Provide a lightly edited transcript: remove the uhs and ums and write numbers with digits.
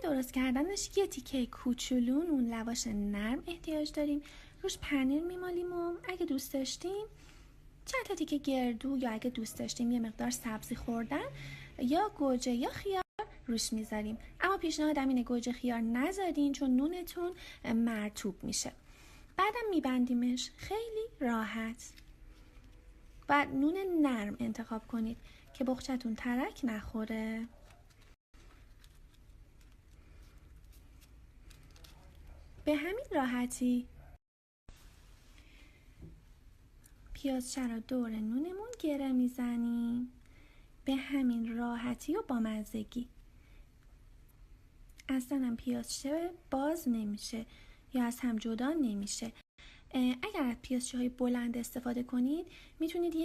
برای درست کردنش یه تیکه کوچولو نون لواش نرم احتیاج داریم. روش پنیر میمالیم و اگه دوست داشتیم چند تا تیکه گردو یا اگه دوست داشتیم یه مقدار سبزی خوردن یا گوجه یا خیار روش میذاریم. اما پیشنهادم اینه گوجه خیار نذارین چون نونتون مرطوب میشه. بعدم میبندیمش خیلی راحت. و نون نرم انتخاب کنید که بخچتون ترک نخوره. به همین راحتی پیازچه رو دور نونمون گره میزنیم. به همین راحتی و با مزگی. اصلا هم پیازچه باز نمیشه یا از هم جدا نمیشه. اگر از پیازچه های بلند استفاده کنید میتونید